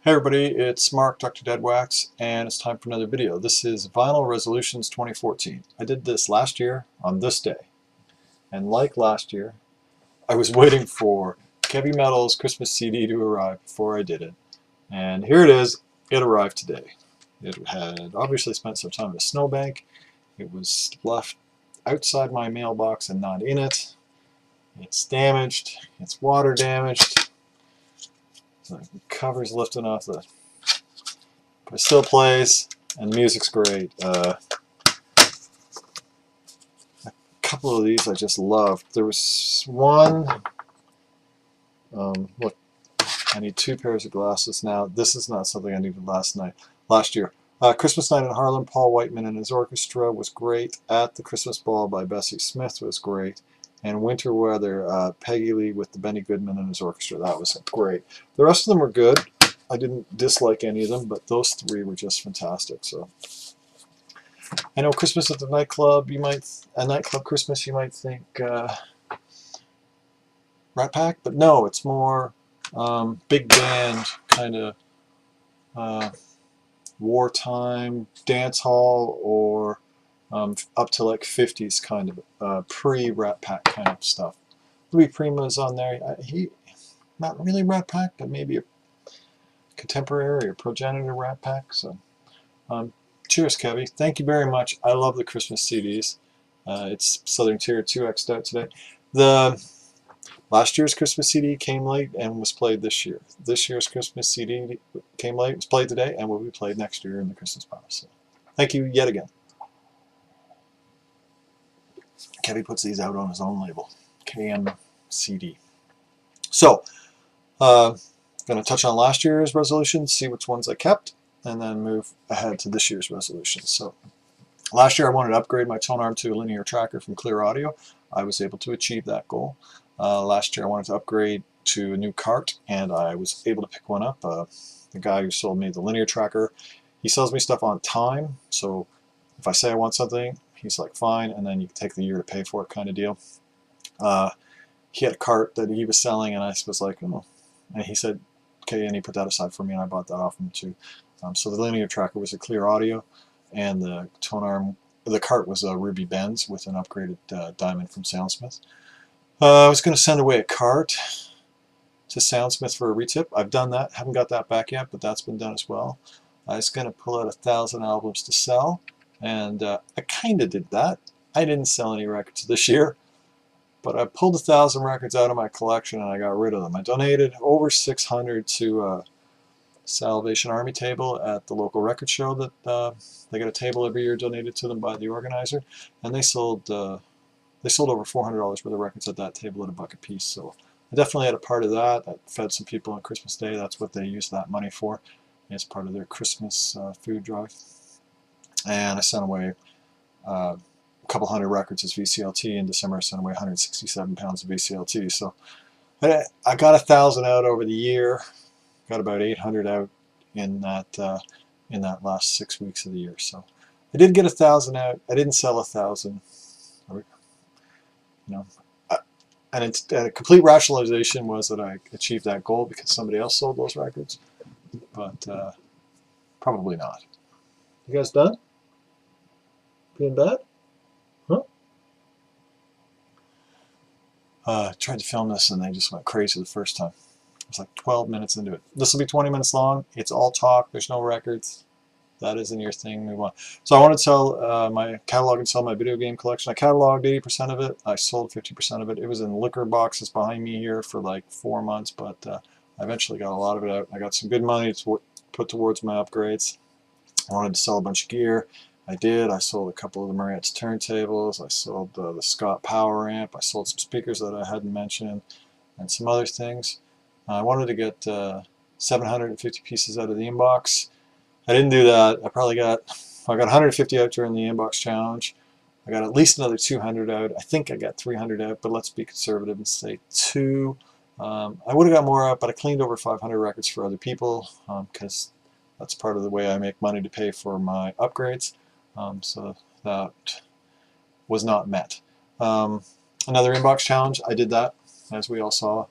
Hey everybody, it's Mark, DoctorDeadwax, and it's time for another video. This is Vinyl Resolutions 2014. I did this last year on this day, and like last year, I was waiting for Heavy Metal's Christmas CD to arrive before I did it. And here it is, it arrived today. It had obviously spent some time at a snowbank. It was left outside my mailbox and not in it. It's damaged, it's water damaged. The cover's lifting off but it still plays, and the music's great. A couple of these I just loved. There was one, look, I need two pairs of glasses now. This is not something I needed last year. Christmas Night in Harlem, Paul Whiteman and his orchestra was great. At the Christmas Ball by Bessie Smith was great. And Winter Weather, Peggy Lee with the Benny Goodman and his orchestra. That was great. The rest of them were good. I didn't dislike any of them, but those three were just fantastic. So I know Christmas at the nightclub, a nightclub Christmas, you might think Rat Pack, but no, it's more big band kind of wartime dance hall, or up to like 50s kind of pre-Rat Pack kind of stuff. Louis Prima's on there. He not really Rat Pack, but maybe a contemporary or progenitor Rat Pack. So cheers, Kevy. Thank you very much. I love the Christmas CDs. It's Southern Tier 2X Stout today. The last year's Christmas CD came late and was played this year. This year's Christmas CD came late, was played today, and will be played next year in the Christmas Palace. So thank you yet again. Kevy puts these out on his own label, KMCD. So, going to touch on last year's resolutions, see which ones I kept, and then move ahead to this year's resolutions. So, last year I wanted to upgrade my tone arm to a linear tracker from Clear Audio. I was able to achieve that goal. Last year I wanted to upgrade to a new cart, and I was able to pick one up. The guy who sold me the linear tracker, he sells me stuff on time, so if I say I want something, he's like, fine, and then you take the year to pay for it kind of deal. He had a cart that he was selling, and I was like, oh. And he said, okay, and he put that aside for me, and I bought that off him too. So the linear tracker was a Clear Audio, and the tone arm, the cart was a Ruby Benz with an upgraded diamond from Soundsmith. I was going to send away a cart to Soundsmith for a retip. I've done that, haven't got that back yet, but that's been done as well. I was going to pull out 1,000 albums to sell. And I kind of did that. I didn't sell any records this year, but I pulled 1,000 records out of my collection and I got rid of them. I donated over 600 to Salvation Army table at the local record show that they get a table every year donated to them by the organizer, and they sold over $400 worth of records at that table at $1 a piece. So I definitely had a part of that. I fed some people on Christmas Day. That's what they used that money for. It's part of their Christmas food drive. And I sent away a couple hundred records as VCLT. In December I sent away 167 pounds of VCLT. So I got 1,000 out over the year. Got about 800 out in that last 6 weeks of the year. So I did get 1,000 out. I didn't sell 1,000. You know, and a complete rationalization was that I achieved that goal because somebody else sold those records. But probably not. You guys done? Being bad? Huh? Tried to film this and they just went crazy the first time. It was like 12 minutes into it. This will be 20 minutes long. It's all talk. There's no records. That isn't your thing. Move on. So I wanted to sell my catalog and sell my video game collection. I cataloged 80% of it. I sold 50% of it. It was in liquor boxes behind me here for like 4 months, but I eventually got a lot of it out. I got some good money to put towards my upgrades. I wanted to sell a bunch of gear. I did. I sold a couple of the Marantz turntables. I sold the Scott power amp. I sold some speakers that I hadn't mentioned, and some other things. I wanted to get 750 pieces out of the inbox. I didn't do that. I got 150 out during the inbox challenge. I got at least another 200 out. I think I got 300 out, but let's be conservative and say 2. I would have got more out, but I cleaned over 500 records for other people because that's part of the way I make money to pay for my upgrades. So that was not met. Another inbox challenge, I did that, as we all saw.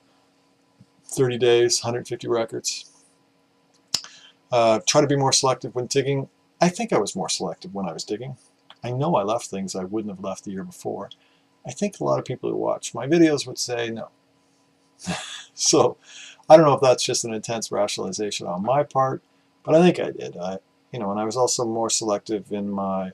30 days, 150 records. Try to be more selective when digging. I think I was more selective when I was digging. I know I left things I wouldn't have left the year before. I think a lot of people who watch my videos would say no. So I don't know if that's just an intense rationalization on my part, but I think I did. And I was also more selective in my.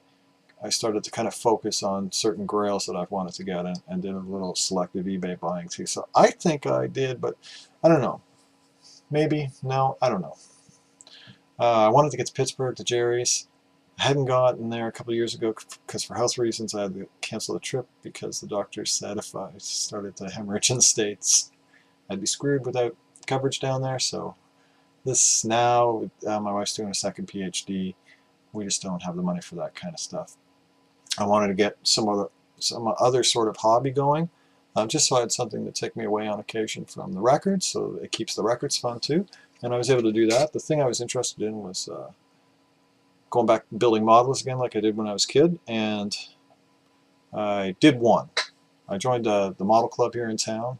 I started to kind of focus on certain grails that I've wanted to get and did a little selective eBay buying too. So I think I did, but I don't know. Maybe, no, I don't know. I wanted to get to Pittsburgh to Jerry's. I hadn't gotten there a couple of years ago because for health reasons I had to cancel the trip because the doctor said if I started to hemorrhage in the States, I'd be screwed without coverage down there. So this now, my wife's doing a second PhD. We just don't have the money for that kind of stuff. I wanted to get some other sort of hobby going, just so I had something to take me away on occasion from the records, so it keeps the records fun too. And I was able to do that. The thing I was interested in was going back building models again like I did when I was a kid, and I did one. I joined the model club here in town.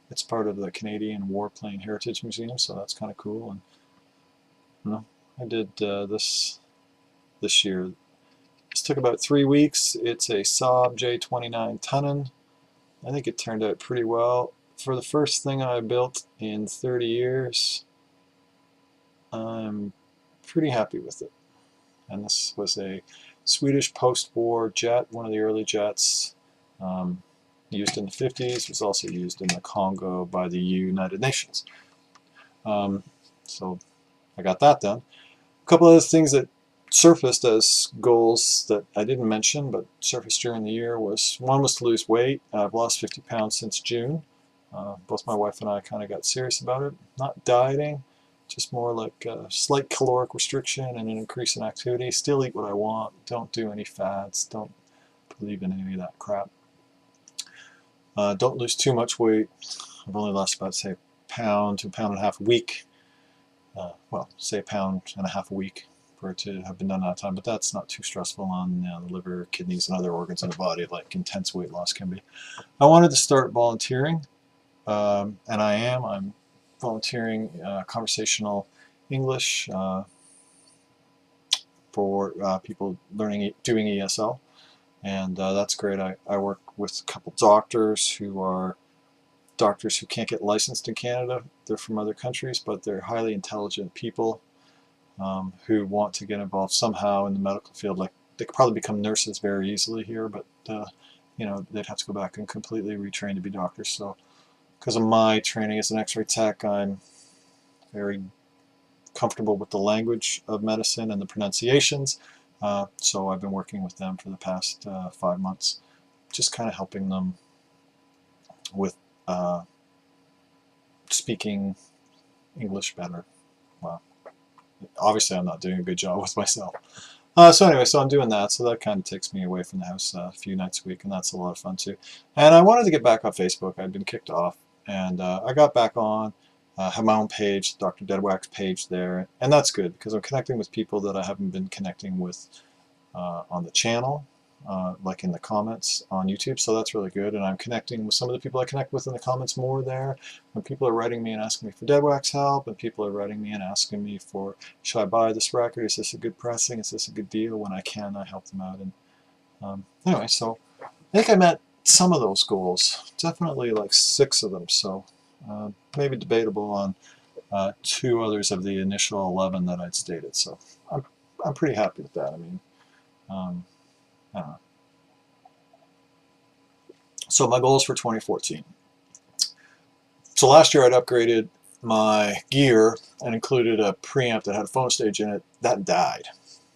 It's part of the Canadian Warplane Heritage Museum, so that's kind of cool. And I did this year. This took about 3 weeks. It's a Saab J29 Tunnan. I think it turned out pretty well. For the first thing I built in 30 years, I'm pretty happy with it. And this was a Swedish post-war jet, one of the early jets, used in the 50s. It was also used in the Congo by the United Nations. So I got that done. A couple other things that surfaced as goals that I didn't mention but surfaced during the year was, one was to lose weight. I've lost 50 pounds since June. Both my wife and I kind of got serious about it. Not dieting, just more like a slight caloric restriction and an increase in activity. Still eat what I want, don't do any fads, don't believe in any of that crap. Don't lose too much weight. I've only lost about, say, a pound to a pound and a half a week. Well, say a pound and a half a week for it to have been done that time, but that's not too stressful on the liver, kidneys, and other organs in the body like intense weight loss can be. I wanted to start volunteering, and I'm volunteering conversational English for people doing ESL, and that's great. I work with a couple doctors who can't get licensed in Canada. They're from other countries, but they're highly intelligent people who want to get involved somehow in the medical field. Like, they could probably become nurses very easily here, but they'd have to go back and completely retrain to be doctors. So because of my training as an X-ray tech, I'm very comfortable with the language of medicine and the pronunciations. So I've been working with them for the past 5 months, just kind of helping them with speaking English better. Well, obviously I'm not doing a good job with myself. So anyway, so I'm doing that, so that kind of takes me away from the house a few nights a week, and that's a lot of fun too. And I wanted to get back on Facebook. I'd been kicked off, and I got back on, have my own page, DoctorDeadwax page there, and that's good because I'm connecting with people that I haven't been connecting with on the channel, like in the comments on YouTube, so that's really good. And I'm connecting with some of the people I connect with in the comments more there. When people are writing me and asking me for Deadwax help, and people are writing me and asking me for, should I buy this record, is this a good pressing, is this a good deal, when I can, I help them out. And anyway, so I think I met some of those goals, definitely like 6 of them, so maybe debatable on 2 others of the initial 11 that I'd stated. So I'm pretty happy with that. I mean, I don't know. So my goals for 2014. So last year I'd upgraded my gear and included a preamp that had a phono stage in it. That died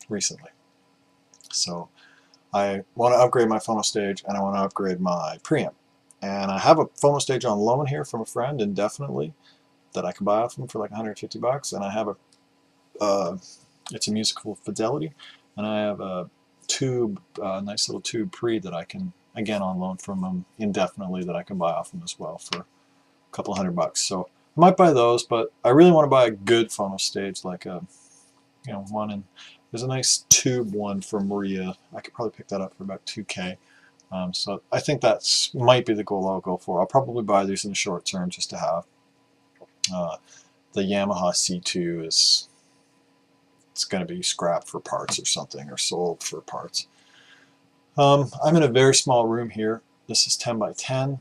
recently. So I want to upgrade my phono stage and I want to upgrade my preamp. And I have a phono stage on loan here from a friend indefinitely that I can buy off him for like 150 bucks. And I have it's a Musical Fidelity, and I have a tube, nice little tube pre that I can, again, on loan from him indefinitely, that I can buy off him as well for a couple $100. So I might buy those, but I really want to buy a good phono stage, like a, one, and there's a nice tube one from Maria. I could probably pick that up for about $2K. So I think that's might be the goal I'll go for. I'll probably buy these in the short term just to have. The Yamaha C2 is it's going to be scrapped for parts or something, or sold for parts. I'm in a very small room here. This is 10 by 10.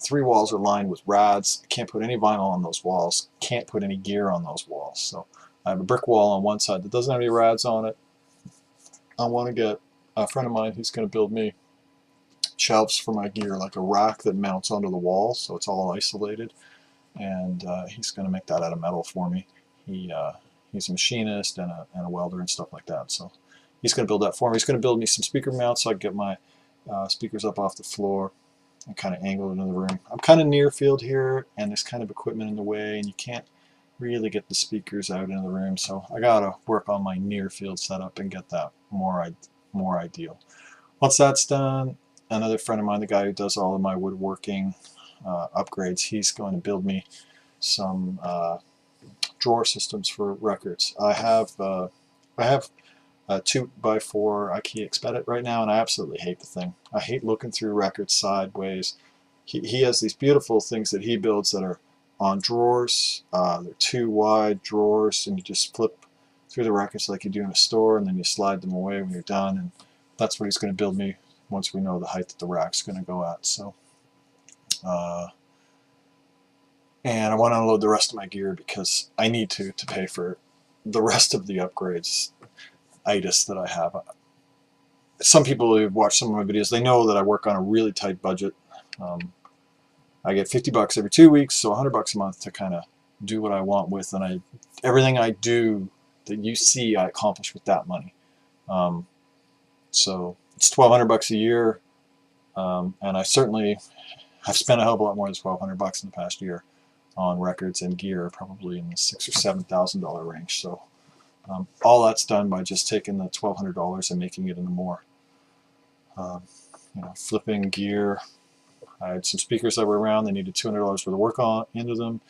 3 walls are lined with rads. I can't put any vinyl on those walls. Can't put any gear on those walls. So I have a brick wall on one side that doesn't have any rads on it. I want to get a friend of mine who's going to build me shelves for my gear, like a rack that mounts onto the wall, so it's all isolated. And he's going to make that out of metal for me. He's a machinist and a welder and stuff like that. So he's going to build that for me. He's going to build me some speaker mounts so I can get my speakers up off the floor and kind of angle it into the room. I'm kind of near field here, and there's kind of equipment in the way, and you can't really get the speakers out into the room. So I got to work on my near field setup and get that more ideal. Once that's done, another friend of mine, the guy who does all of my woodworking upgrades, he's going to build me some drawer systems for records. I have a 2x4 IKEA Expedit right now, and I absolutely hate the thing. I hate looking through records sideways. He has these beautiful things that he builds that are on drawers. They're 2 wide drawers, and you just flip through the records like you do in a store, and then you slide them away when you're done. And that's what he's going to build me once we know the height that the rack's going to go at. So, and I want to unload the rest of my gear because I need to pay for the rest of the upgrades itis that I have. Some people who've watched some of my videos, they know that I work on a really tight budget. I get $50 every 2 weeks, so $100 a month to kind of do what I want with, and everything I do that you see I accomplish with that money. So it's $1,200 a year, and I've spent a hell of a lot more than $1,200 in the past year on records and gear, probably in the $6,000 or $7,000 range. So all that's done by just taking the $1,200 and making it into more. Flipping gear. I had some speakers that were around. They needed $200 worth of work into them.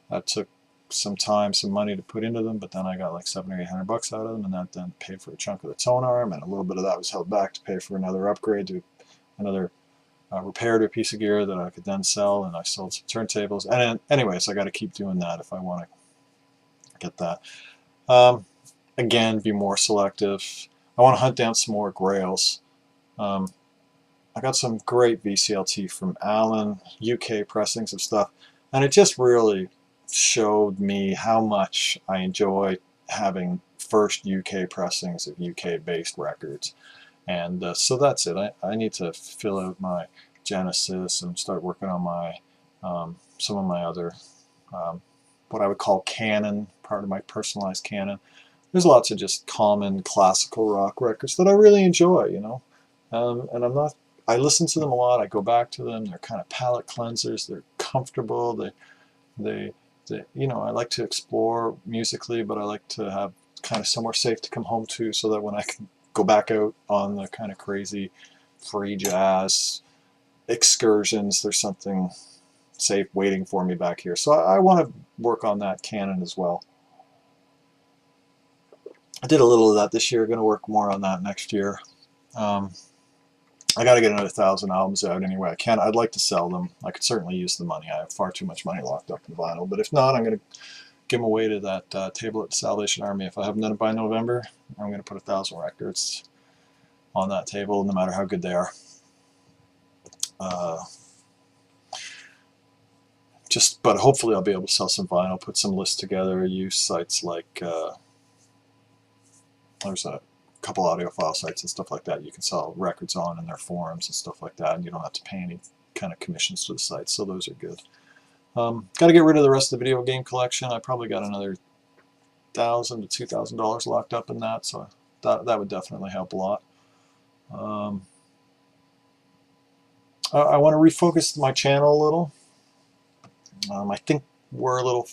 That took some time, some money to put into them, but then I got like $700 or $800 out of them, and that then paid for a chunk of the tone arm, and a little bit of that was held back to pay for another upgrade to another repair to a piece of gear that I could then sell, and I sold some turntables. And anyways, I got to keep doing that if I want to get that. Again, be more selective. I want to hunt down some more grails. I got some great VCLT from Alan, UK pressings of stuff, and it just really showed me how much I enjoy having first UK pressings of UK based records. And so that's it. I need to fill out my Genesis and start working on my some of my other what I would call canon, part of my personalized canon. There's lots of just common classical rock records that I really enjoy, and I listen to them a lot. I go back to them. They're kind of palate cleansers. They're comfortable. I like to explore musically, but I like to have kind of somewhere safe to come home to, so that when I can go back out on the kind of crazy free jazz excursions, there's something safe waiting for me back here. So I want to work on that canon as well. I did a little of that this year. Going to work more on that next year. I got to get another 1,000 albums out anyway. I'd like to sell them. I could certainly use the money. I have far too much money locked up in vinyl. But if not, I'm going to give them away to that table at the Salvation Army. If I haven't done it by November, I'm going to put 1,000 records on that table, no matter how good they are. But hopefully I'll be able to sell some vinyl, put some lists together, use sites like there's a couple audiophile sites and stuff like that you can sell records on, and their forums and stuff like that, and you don't have to pay any kind of commissions to the site, so those are good. Got to get rid of the rest of the video game collection. I probably got another $1,000 to $2,000 locked up in that, so that would definitely help a lot. I want to refocus my channel a little. I think we're a little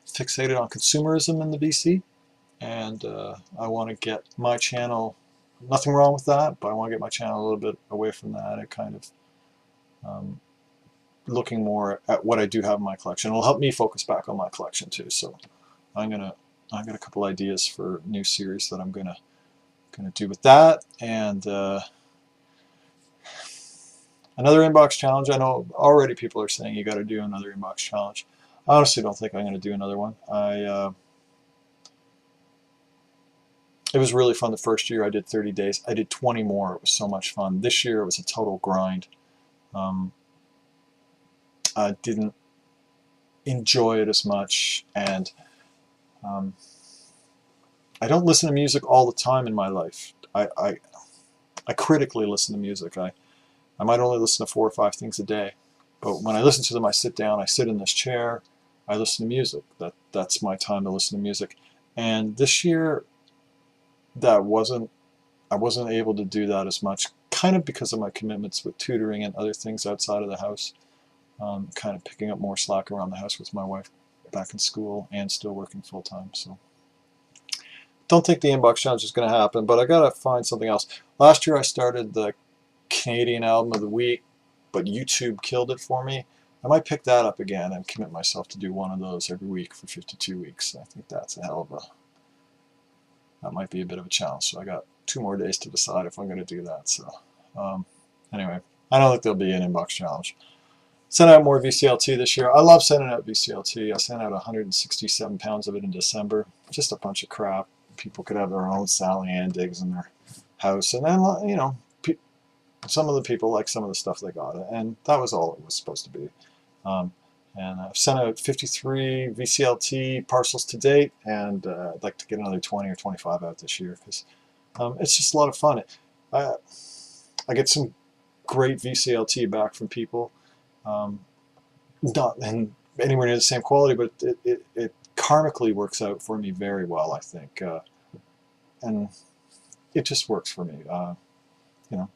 fixated on consumerism in the VC, and I want to get my channel, nothing wrong with that, but I want to get my channel a little bit away from that and kind of looking more at what I do have in my collection. It'll help me focus back on my collection too. So I've got a couple ideas for new series that I'm gonna do with that, and another inbox challenge. I know already people are saying you got to do another inbox challenge. I honestly don't think I'm going to do another one. it was really fun the first year. I did 30 days. I did 20 more. It was so much fun. This year it was a total grind. I didn't enjoy it as much, and I don't listen to music all the time in my life. I critically listen to music. I might only listen to 4 or 5 things a day, but when I listen to them, I sit down, I sit in this chair, I listen to music. That's my time to listen to music. And this year, I wasn't able to do that as much, kind of because of my commitments with tutoring and other things outside of the house. Kind of picking up more slack around the house with my wife back in school and still working full time. So don't think the inbox challenge is going to happen, but I got to find something else. Last year I started the Canadian album of the week, but YouTube killed it for me. I might pick that up again and commit myself to do one of those every week for 52 weeks. I think that's a hell of that might be a bit of a challenge. So I got 2 more days to decide if I'm going to do that. So anyway, I don't think there'll be an inbox challenge. Sent out more VCLT this year. I love sending out VCLT. I sent out 167 pounds of it in December. Just a bunch of crap. People could have their own Sally Ann digs in their house, and then, you know, some of the people like some of the stuff they got, and that was all it was supposed to be. And I've sent out 53 VCLT parcels to date, and I'd like to get another 20 or 25 out this year, because it's just a lot of fun. I get some great VCLT back from people. Not and anywhere near the same quality, but it karmically works out for me very well, I think, and it just works for me. You know,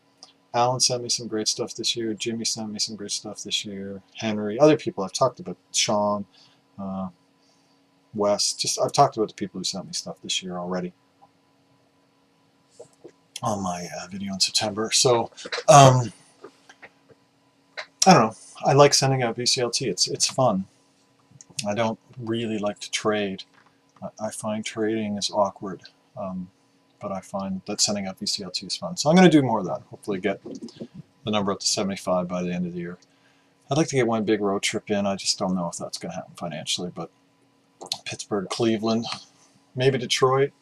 Alan sent me some great stuff this year. Jimmy sent me some great stuff this year. Henry, other people I've talked about, Sean, Wes. I've talked about the people who sent me stuff this year already on my video in September. So I don't know. I like sending out VCLT. It's fun. I don't really like to trade. I find trading is awkward, but I find that sending out VCLT is fun. So I'm going to do more of that. Hopefully get the number up to 75 by the end of the year. I'd like to get one big road trip in. I just don't know if that's going to happen financially. But Pittsburgh, Cleveland, maybe Detroit,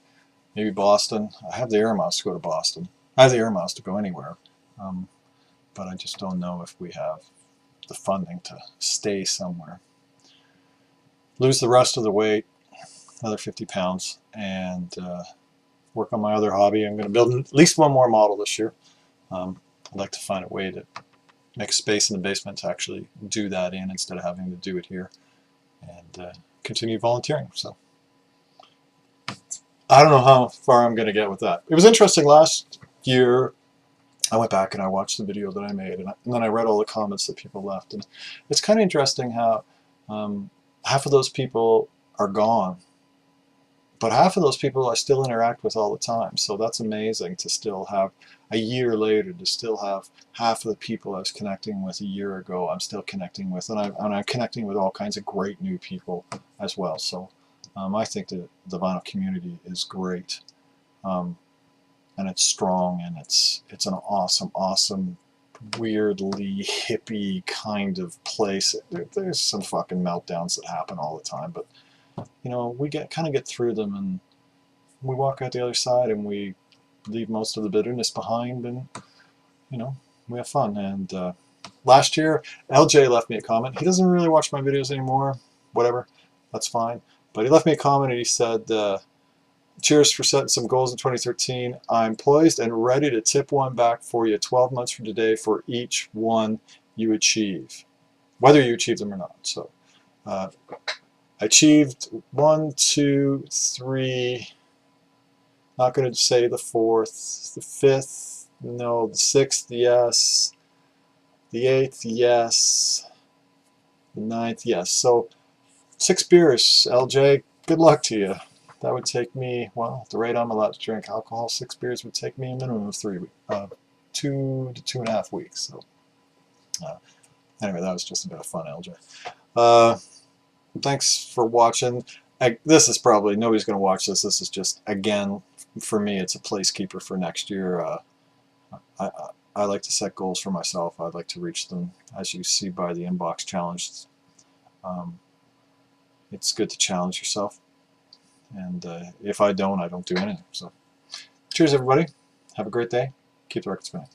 maybe Boston. I have the air miles to go to Boston. I have the air miles to go anywhere. But I just don't know if we have the funding to stay somewhere. Lose the rest of the weight, another 50 pounds, and work on my other hobby. I'm going to build at least one more model this year. I'd like to find a way to make space in the basement to actually do that in instead of having to do it here, and continue volunteering. So I don't know how far I'm going to get with that. It was interesting last year. I went back and I watched the video that I made, and then I read all the comments that people left, and it's kind of interesting how half of those people are gone, but half of those people I still interact with all the time. So that's amazing to still have, a year later, to still have half of the people I was connecting with a year ago I'm still connecting with, and I'm connecting with all kinds of great new people as well. So I think that the vinyl community is great. And it's strong, and it's an awesome, weirdly hippie kind of place. There's some fucking meltdowns that happen all the time, but you know, we kind of get through them, and we walk out the other side, and we leave most of the bitterness behind, and you know, we have fun. And last year, LJ left me a comment. He doesn't really watch my videos anymore. Whatever, that's fine. But he left me a comment, and he said, cheers for setting some goals in 2013. I'm poised and ready to tip one back for you 12 months from today for each one you achieve, whether you achieve them or not. So I achieved 1, 2, 3, not going to say the 4th, the 5th, no, the 6th, yes, the 8th, yes, the 9th, yes. So 6 beers, LJ, good luck to you. That would take me, well, at the rate I'm allowed to drink alcohol, 6 beers would take me a minimum of 2 to 2.5 weeks. So anyway, that was just a bit of fun, LJ. Thanks for watching. This is probably, nobody's going to watch this. This is just, again, for me, it's a placekeeper for next year. I like to set goals for myself. I'd like to reach them, as you see by the inbox challenge. It's good to challenge yourself. And if I don't do anything. So Cheers, everybody. Have a great day. Keep the record spinning.